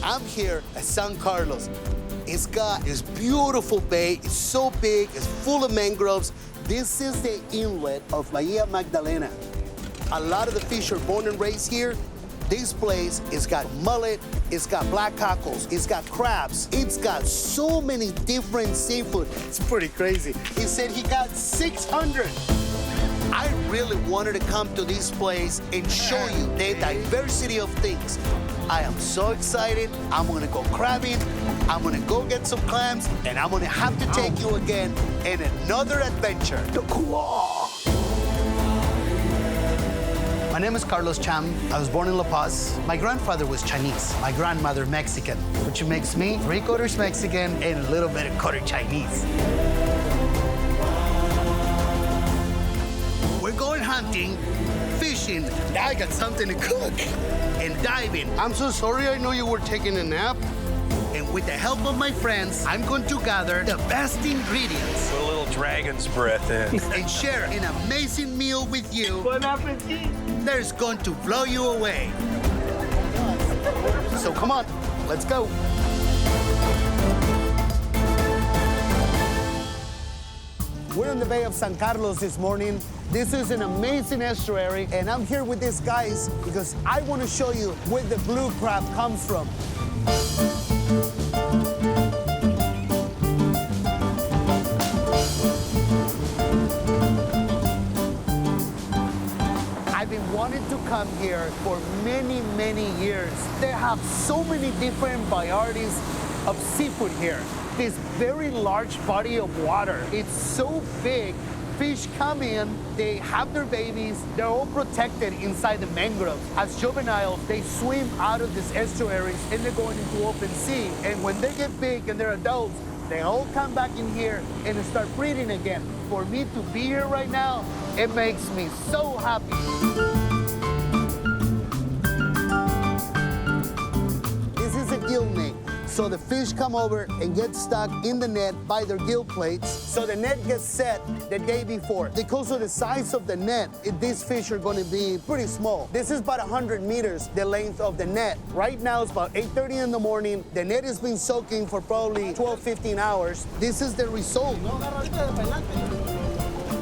I'm here at San Carlos. It's got this beautiful bay. It's so big, it's full of mangroves. This is the inlet of Bahia Magdalena. A lot of the fish are born and raised here. This place, it's got mullet, it's got black cockles, it's got crabs, it's got so many different seafood. It's pretty crazy. He said he got 600. I really wanted to come to this place and show you the diversity of things. I am so excited. I'm gonna go crabbing, I'm gonna go get some clams, and I'm gonna have to take you again in another adventure. My name is Carlos Cham. I was born in La Paz. My grandfather was Chinese, my grandmother Mexican, which makes me 3/4 Mexican and a little bit of quarter Chinese. We're going hunting, fishing. Now I got something to cook. And diving. I'm so sorry, I know you were taking a nap. And with the help of my friends, I'm going to gather the best ingredients. Put a little dragon's breath in. And share an amazing meal with you. Bon appetit. That's going to blow you away. So come on, let's go. We're in the Bay of San Carlos this morning. This is an amazing estuary, and I'm here with these guys because I want to show you where the blue crab comes from. I've been wanting to come here for many, many years. They have so many different varieties of seafood here. This very large body of water. It's so big. Fish come in, they have their babies, they're all protected inside the mangroves. As juveniles, they swim out of these estuaries and they're going into open sea. And when they get big and they're adults, they all come back in here and start breeding again. For me to be here right now, it makes me so happy. This is a gill net. So the fish come over and get stuck in the net by their gill plates. So the net gets set the day before. Because of the size of the net, these fish are going to be pretty small. This is about 100 meters, the length of the net. Right now it's about 8:30 in the morning. The net has been soaking for probably 12, 15 hours. This is the result.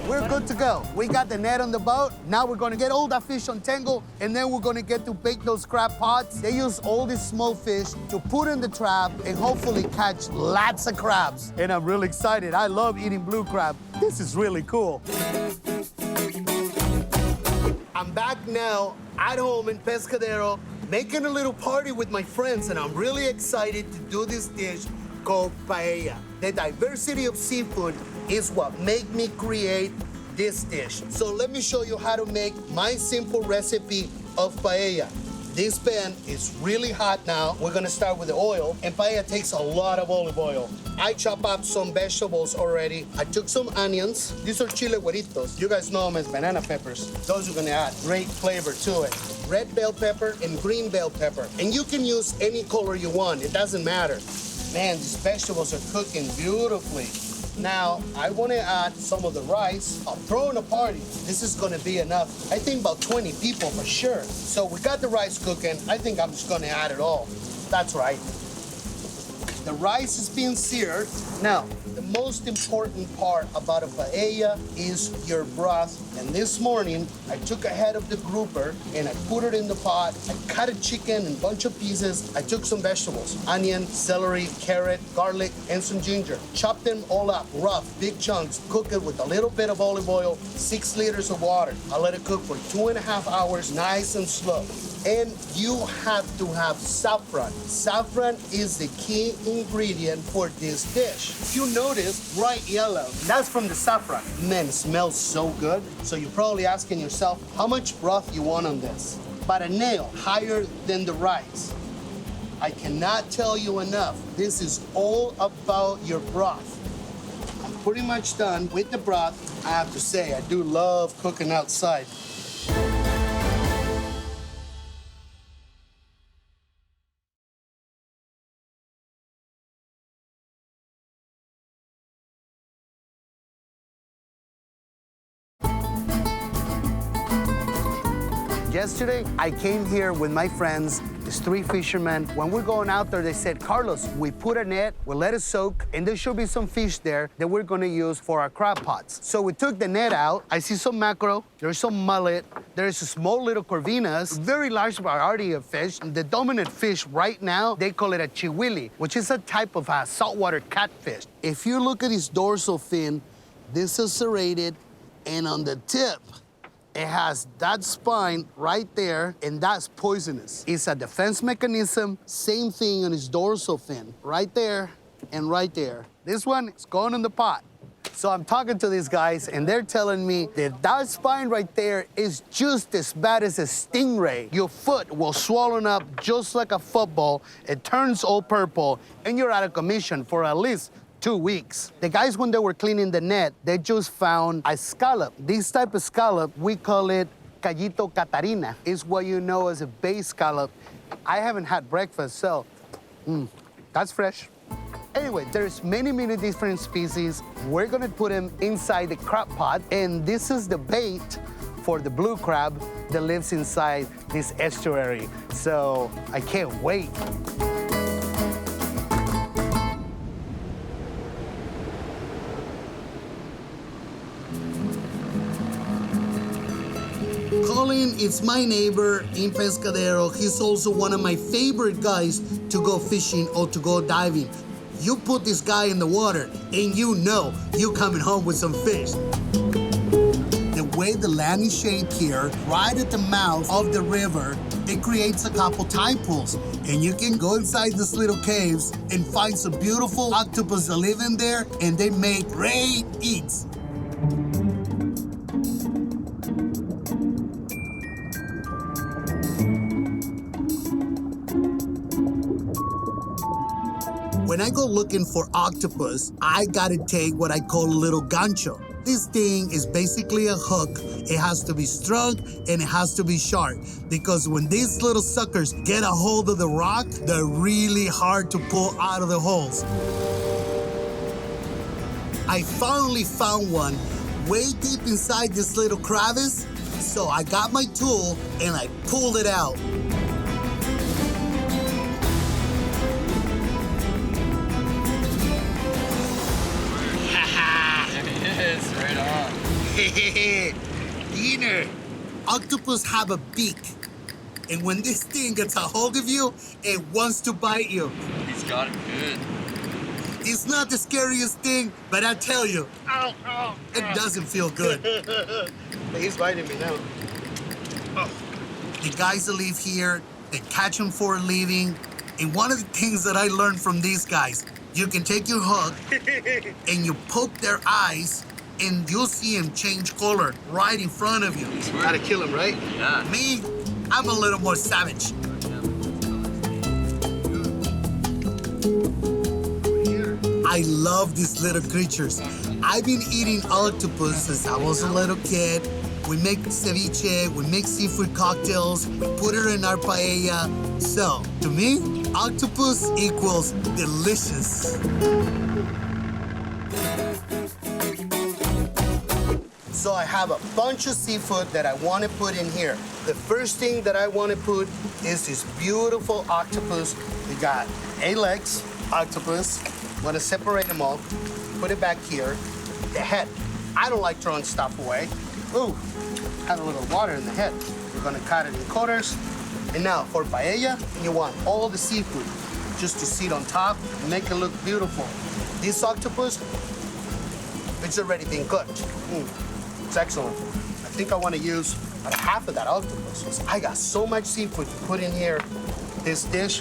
We're good to go. We got the net on the boat. Now we're gonna get all that fish untangled, and then we're gonna get to bake those crab pots. They use all these small fish to put in the trap and hopefully catch lots of crabs. And I'm really excited. I love eating blue crab. This is really cool. I'm back now at home in Pescadero, making a little party with my friends, and I'm really excited to do this dish called paella. The diversity of seafood is what made me create this dish. So let me show you how to make my simple recipe of paella. This pan is really hot now. We're gonna start with the oil, and paella takes a lot of olive oil. I chop up some vegetables already. I took some onions. These are chile güeritos. You guys know them as banana peppers. Those are gonna add great flavor to it. Red bell pepper and green bell pepper. And you can use any color you want, it doesn't matter. Man, these vegetables are cooking beautifully. Now, I want to add some of the rice. I'm throwing a party. This is going to be enough. I think about 20 people for sure. So we got the rice cooking. I think I'm just going to add it all. That's right. The rice is being seared. Now, the most important part about a paella is your broth. And this morning, I took a head of the grouper and I put it in the pot. I cut a chicken in a bunch of pieces. I took some vegetables, onion, celery, carrot, garlic, and some ginger. Chopped them all up, rough, big chunks. Cook it with a little bit of olive oil, 6 liters of water. I let it cook for 2.5 hours, nice and slow. And you have to have saffron. Saffron is the key ingredient for this dish. If you notice, bright yellow, that's from the saffron. Man, it smells so good. So you're probably asking yourself, how much broth you want on this? About a nail higher than the rice. I cannot tell you enough. This is all about your broth. I'm pretty much done with the broth. I have to say, I do love cooking outside. Yesterday, I came here with my friends, these 3 fishermen. When we're going out there, they said, Carlos, we put a net, we'll let it soak, and there should be some fish there that we're gonna use for our crab pots. So we took the net out. I see some mackerel, there's some mullet, there's a small little corvinas, very large variety of fish. The dominant fish right now, they call it a chihuili, which is a type of saltwater catfish. If you look at his dorsal fin, this is serrated, and on the tip, it has that spine right there, and that's poisonous. It's a defense mechanism, same thing on his dorsal fin, right there and right there. This one is going in the pot. So I'm talking to these guys, and they're telling me that that spine right there is just as bad as a stingray. Your foot will swollen up just like a football, it turns all purple, and you're out of commission for at least 2 weeks. The guys, when they were cleaning the net, they just found a scallop. This type of scallop, we call it callito catarina. It's what you know as a bay scallop. I haven't had breakfast, so that's fresh. Anyway, there's many, many different species. We're gonna put them inside the crab pot, and this is the bait for the blue crab that lives inside this estuary. So I can't wait. Colin is my neighbor in Pescadero. He's also one of my favorite guys to go fishing or to go diving. You put this guy in the water and you know you're coming home with some fish. The way the land is shaped here, right at the mouth of the river, it creates a couple tide pools. And you can go inside these little caves and find some beautiful octopus that live in there, and they make great eats. When I go looking for octopus, I gotta take what I call a little gancho. This thing is basically a hook. It has to be strong and it has to be sharp, because when these little suckers get a hold of the rock, they're really hard to pull out of the holes. I finally found one way deep inside this little crevice, so I got my tool and I pulled it out. Yes, right on. Dinner. Octopus have a beak, and when this thing gets a hold of you, it wants to bite you. He's got it good. It's not the scariest thing, but I tell you, it doesn't feel good. He's biting me now. The guys that live here, they catch them for a living, and one of the things that I learned from these guys, you can take your hook and you poke their eyes, and you'll see them change color right in front of you. Gotta kill them, right? Yeah. Me, I'm a little more savage. I love these little creatures. I've been eating octopus since I was a little kid. We make ceviche, we make seafood cocktails, we put it in our paella. So, to me, octopus equals delicious. So I have a bunch of seafood that I want to put in here. The first thing that I want to put is this beautiful octopus. We got 8 legs, octopus. I'm gonna separate them all, put it back here. The head, I don't like throwing stuff away. Ooh, had a little water in the head. We're gonna cut it in quarters. And now for paella, you want all the seafood just to sit on top and make it look beautiful. This octopus, it's already been cooked. It's excellent. I think I want to use about half of that octopus, because I got so much seafood to put in here. This dish,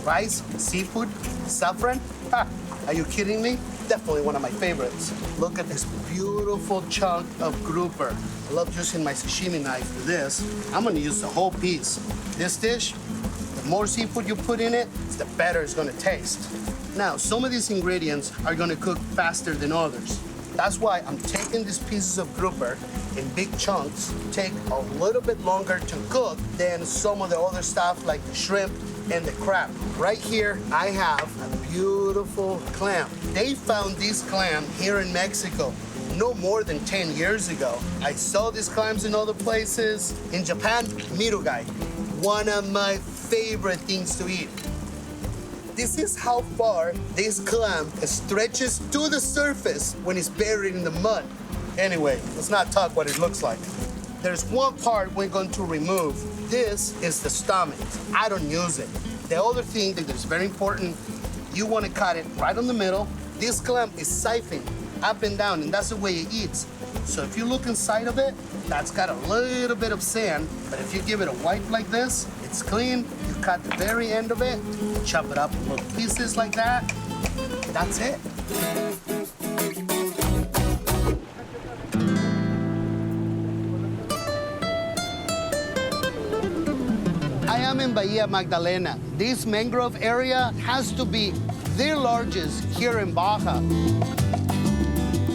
rice, seafood, saffron. Ha, are you kidding me? Definitely one of my favorites. Look at this beautiful chunk of grouper. I love using my sashimi knife for this. I'm gonna use the whole piece. This dish, the more seafood you put in it, the better it's gonna taste. Now, some of these ingredients are gonna cook faster than others. That's why I'm taking these pieces of grouper in big chunks, take a little bit longer to cook than some of the other stuff like the shrimp and the crab. Right here, I have a beautiful clam. They found this clam here in Mexico. no more than 10 years ago. I saw these clams in other places. In Japan, mirugai, one of my favorite things to eat. This is how far this clam stretches to the surface when it's buried in the mud. Anyway, let's not talk what it looks like. There's one part we're going to remove. This is the stomach. I don't use it. The other thing that is very important, you want to cut it right on the middle. This clam is siphoned up and down, and that's the way it eats. So if you look inside of it, that's got a little bit of sand, but if you give it a wipe like this, it's clean. You cut the very end of it, chop it up in little pieces like that. That's it. I am in Bahia Magdalena. This mangrove area has to be the largest here in Baja.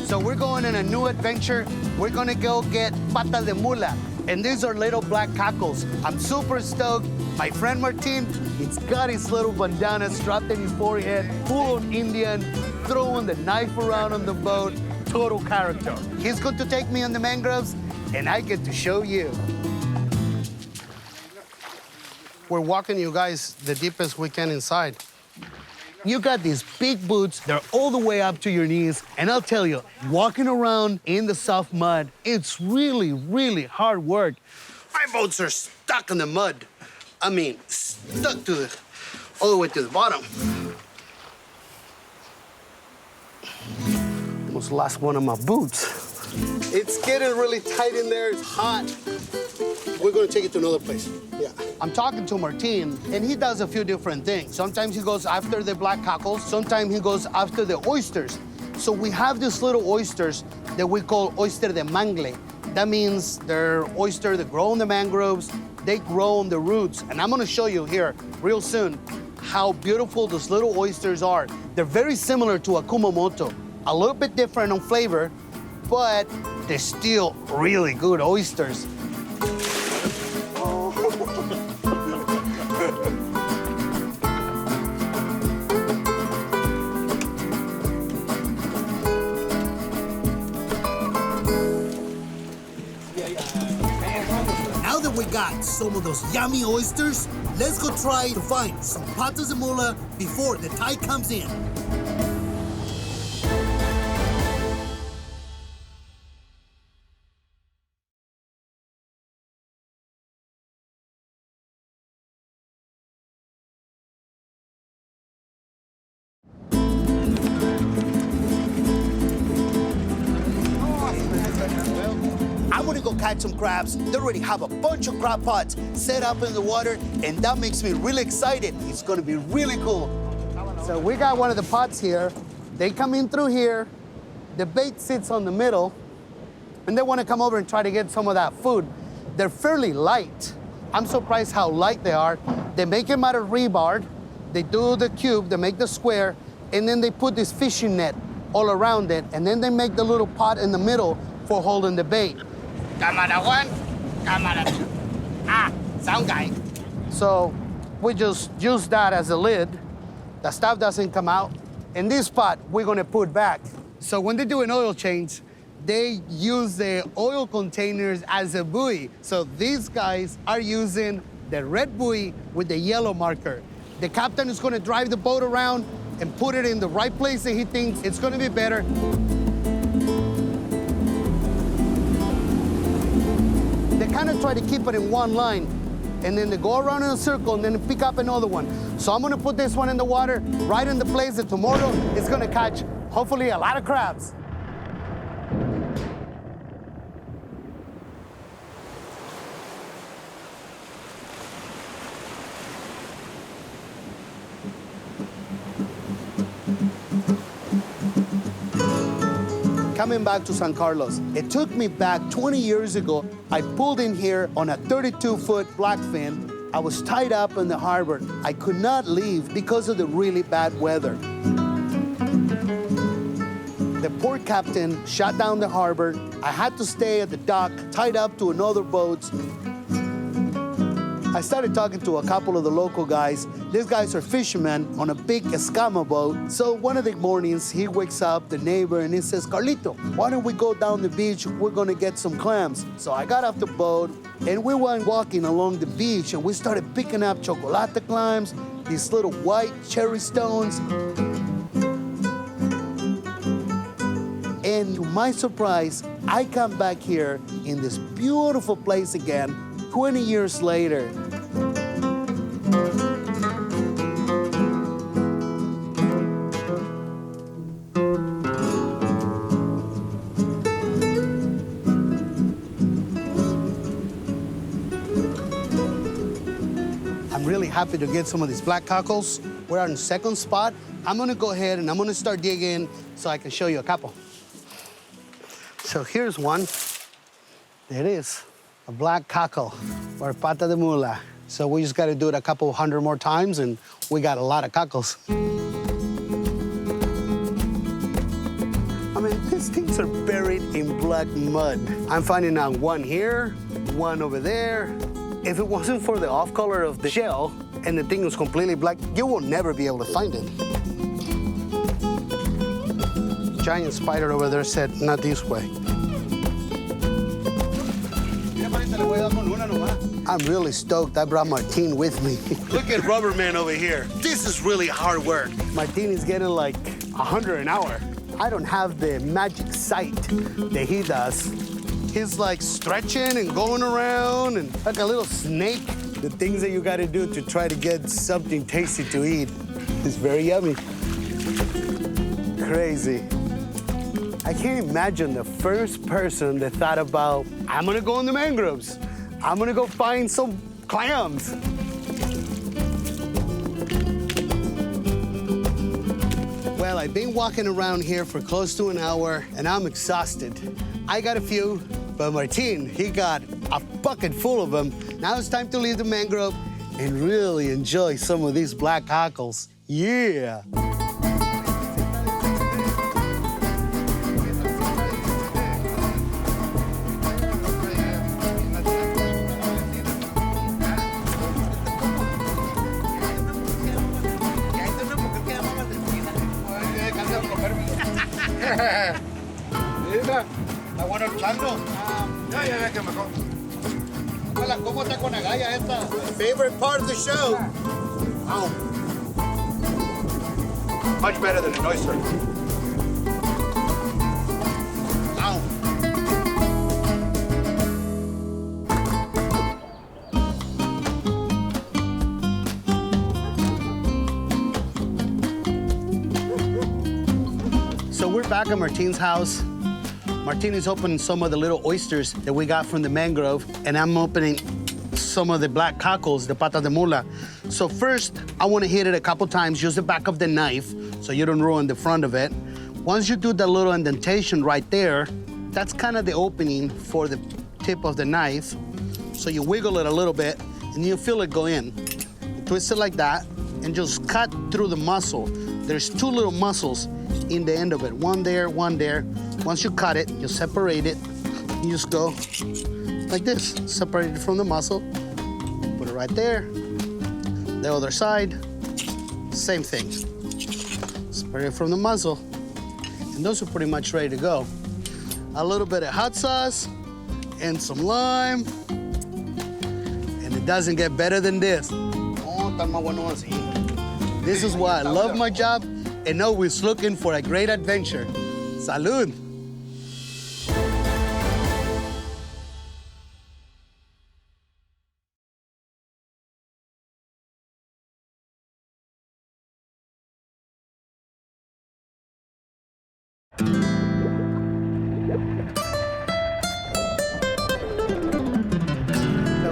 So we're going on a new adventure. We're gonna go get pata de mula, and these are little black cockles. I'm super stoked. My friend Martin, he's got his little bandana strapped in his forehead, full on Indian, throwing the knife around on the boat, total character. He's going to take me on the mangroves, and I get to show you. We're walking, you guys, the deepest we can inside. You got these big boots, they're all the way up to your knees, and I'll tell you, walking around in the soft mud, it's really, really hard work. My boots are stuck in the mud. I mean, stuck all the way to the bottom. Almost lost one of my boots. It's getting really tight in there, it's hot. We're gonna take it to another place. Yeah. I'm talking to Martin, and he does a few different things. Sometimes he goes after the black cockles, sometimes he goes after the oysters. So we have these little oysters that we call oyster de mangle. That means they're oyster that grow in the mangroves, they grow on the roots. And I'm gonna show you here real soon how beautiful those little oysters are. They're very similar to a kumamoto, a little bit different on flavor, but they're still really good oysters. Now that we got some of those yummy oysters, let's go try to find some patas de mula before the tide comes in. I want to go catch some crabs. They already have a bunch of crab pots set up in the water, and that makes me really excited. It's going to be really cool. So we got one of the pots here. They come in through here. The bait sits on the middle, and they want to come over and try to get some of that food. They're fairly light. I'm surprised how light they are. They make them out of rebar. They do the cube, they make the square, and then they put this fishing net all around it, and then they make the little pot in the middle for holding the bait. Camera one, camera two. Sound guy. So we just use that as a lid. The stuff doesn't come out. In this pot, we're gonna put back. So when they do an oil change, they use the oil containers as a buoy. So these guys are using the red buoy with the yellow marker. The captain is gonna drive the boat around and put it in the right place that he thinks it's gonna be better. They kind of try to keep it in one line, and then they go around in a circle and then pick up another one. So I'm gonna put this one in the water, right in the place that tomorrow it's gonna catch, hopefully, a lot of crabs. Coming back to San Carlos, it took me back 20 years ago. I pulled in here on a 32-foot blackfin. I was tied up in the harbor. I could not leave because of the really bad weather. The port captain shut down the harbor. I had to stay at the dock, tied up to another boat. I started talking to a couple of the local guys. These guys are fishermen on a big escama boat. So one of the mornings, he wakes up, the neighbor, and he says, Carlito, why don't we go down the beach? We're gonna get some clams. So I got off the boat, and we went walking along the beach, and we started picking up chocolate clams, these little white cherry stones. And to my surprise, I come back here in this beautiful place again, 20 years later. I'm really happy to get some of these black cockles. We're on the second spot. I'm gonna go ahead and I'm gonna start digging so I can show you a couple. So here's one. There it is, a black cockle or pata de mula. So we just gotta do it a couple hundred more times and we got a lot of cockles. I mean, these things are buried in black mud. I'm finding out one here, one over there. If it wasn't for the off color of the shell and the thing was completely black, you will never be able to find it. Giant spider over there said, not this way. I'm really stoked I brought Martin with me. Look at Rubber Man over here. This is really hard work. Martin is getting like 100 an hour. I don't have the magic sight that he does. He's like stretching and going around and like a little snake. The things that you gotta do to try to get something tasty to eat is very yummy. Crazy. I can't imagine the first person that thought about, I'm gonna go in the mangroves. I'm gonna go find some clams. Well, I've been walking around here for close to an hour and I'm exhausted. I got a few, but Martin, he got a bucket full of them. Now it's time to leave the mangrove and really enjoy some of these black cockles. Yeah. Está bueno el chango. Ya, que mejor. Hola, ¿cómo está con la galla esta? Favorite part of the show. Oh. Much better than an oyster. Ow. So we're back at Martin's house. Martin is opening some of the little oysters that we got from the mangrove, and I'm opening some of the black cockles, the pata de mula. So first, I want to hit it a couple times, use the back of the knife so you don't ruin the front of it. Once you do that little indentation right there, that's kind of the opening for the tip of the knife. So you wiggle it a little bit, and you feel it go in. Twist it like that, and just cut through the muscle. There's two little muscles in the end of it, one there, one there. Once you cut it, you separate it. You just go like this, separate it from the muscle, put it right there. The other side, same thing. Separate it from the muscle. And those are pretty much ready to go. A little bit of hot sauce and some lime. And it doesn't get better than this. This is why I love my job and always looking for a great adventure. Salud.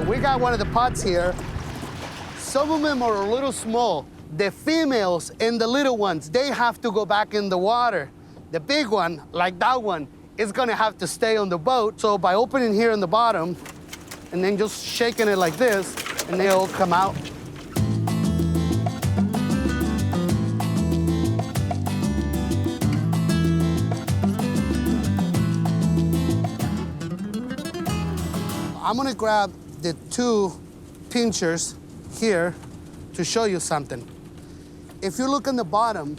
We got one of the pots here. Some of them are a little small. The females and the little ones, they have to go back in the water. The big one, like that one, is gonna have to stay on the boat. So by opening here in the bottom and then just shaking it like this, and they all come out. I'm gonna grab the two pinchers here to show you something. If you look on the bottom,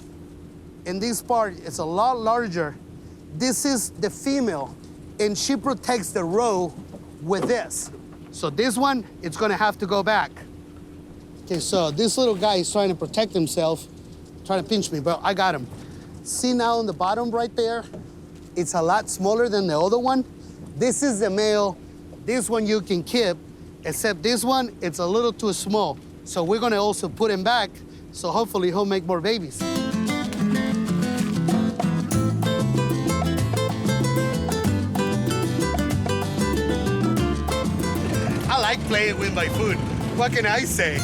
in this part, it's a lot larger. This is the female, and she protects the roe with this. So this one, it's gonna have to go back. Okay, so this little guy is trying to protect himself, trying to pinch me, but I got him. See now on the bottom right there, it's a lot smaller than the other one. This is the male. This one you can keep, except this one, it's a little too small. So we're gonna also put him back, so hopefully he'll make more babies. I like playing with my food. What can I say?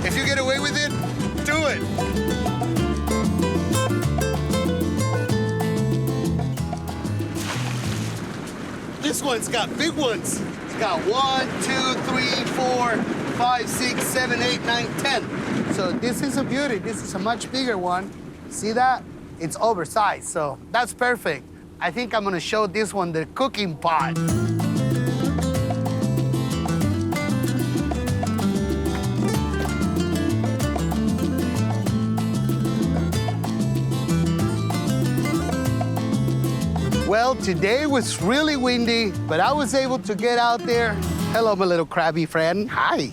If you get away with it, do it. This one's got big ones. It's got 1, 2, 3, 4, 5, 6, 7, 8, 9, 10. So this is a beauty. This is a much bigger one. See that? It's oversized, so that's perfect. I think I'm gonna show this one the cooking pot. Well, today was really windy, but I was able to get out there. Hello, my little crabby friend. Hi.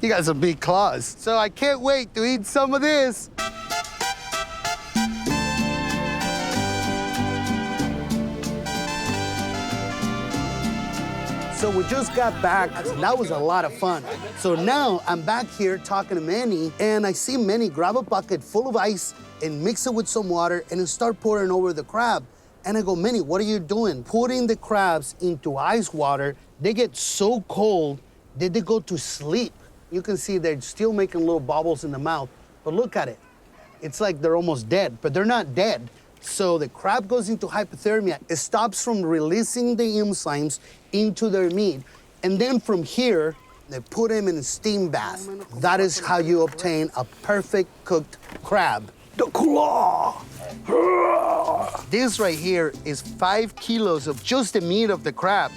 You got some big claws. So I can't wait to eat some of this. So we just got back. That was a lot of fun. So now I'm back here talking to Manny, and I see Manny grab a bucket full of ice and mix it with some water and then start pouring over the crab. And I go, Manny, what are you doing? Putting the crabs into ice water. They get so cold that they go to sleep. You can see they're still making little bubbles in the mouth, but look at it. It's like they're almost dead, but they're not dead. So the crab goes into hypothermia. It stops from releasing the enzymes into their meat. And then from here, they put them in a steam bath. That is how you obtain a perfect cooked crab. The claw. This right here is 5 kilos of just the meat of the crab.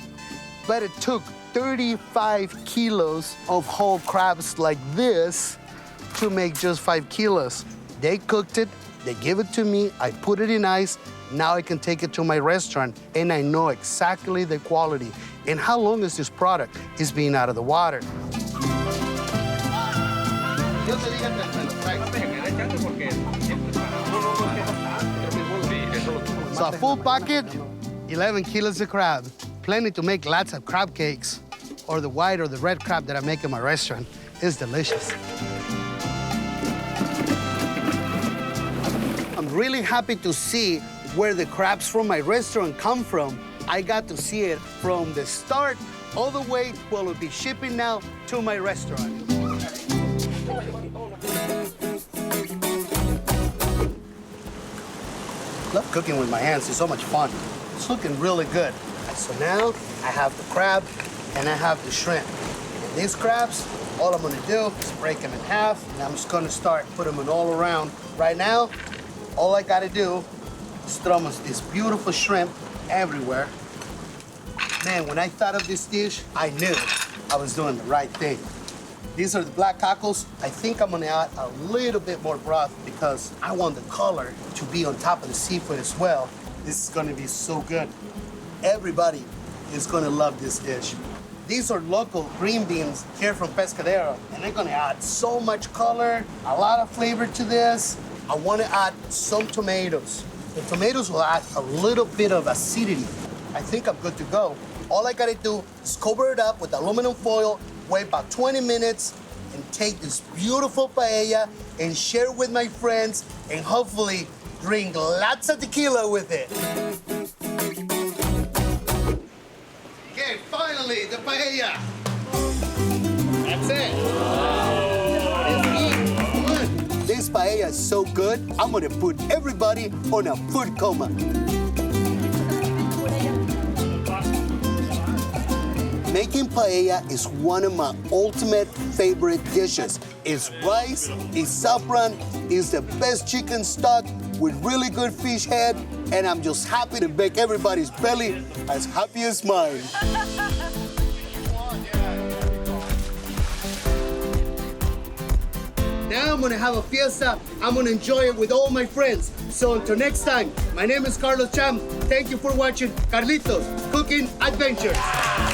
But it took 35 kilos of whole crabs like this to make just 5 kilos. They cooked it, they give it to me, I put it in ice, now I can take it to my restaurant, and I know exactly the quality and how long is this product is being out of the water. So a full bucket, 11 kilos of crab. Plenty to make lots of crab cakes, or the white or the red crab that I make in my restaurant. It's delicious. I'm really happy to see where the crabs from my restaurant come from. I got to see it from the start all the way while it'll be shipping now to my restaurant. Love cooking with my hands. It's so much fun. It's looking really good. So now I have the crab and I have the shrimp. And these crabs, all I'm gonna do is break them in half, and I'm just gonna start putting them all around. Right now, all I gotta do is throw this beautiful shrimp everywhere. Man, when I thought of this dish, I knew I was doing the right thing. These are the black cockles. I think I'm gonna add a little bit more broth because I want the color to be on top of the seafood as well. This is gonna be so good. Everybody is gonna love this dish. These are local green beans here from Pescadero, and they're gonna add so much color, a lot of flavor to this. I wanna add some tomatoes. The tomatoes will add a little bit of acidity. I think I'm good to go. All I gotta do is cover it up with aluminum foil, wait about 20 minutes, and take this beautiful paella and share it with my friends, and hopefully drink lots of tequila with it. Okay, finally, the paella. That's it. This paella is so good, I'm gonna put everybody on a food coma. Making paella is one of my ultimate favorite dishes. It's rice, it's saffron, it's the best chicken stock with really good fish head, and I'm just happy to make everybody's belly as happy as mine. Now I'm gonna have a fiesta. I'm gonna enjoy it with all my friends. So until next time, my name is Carlos Cham. Thank you for watching Carlitos Cooking Adventures.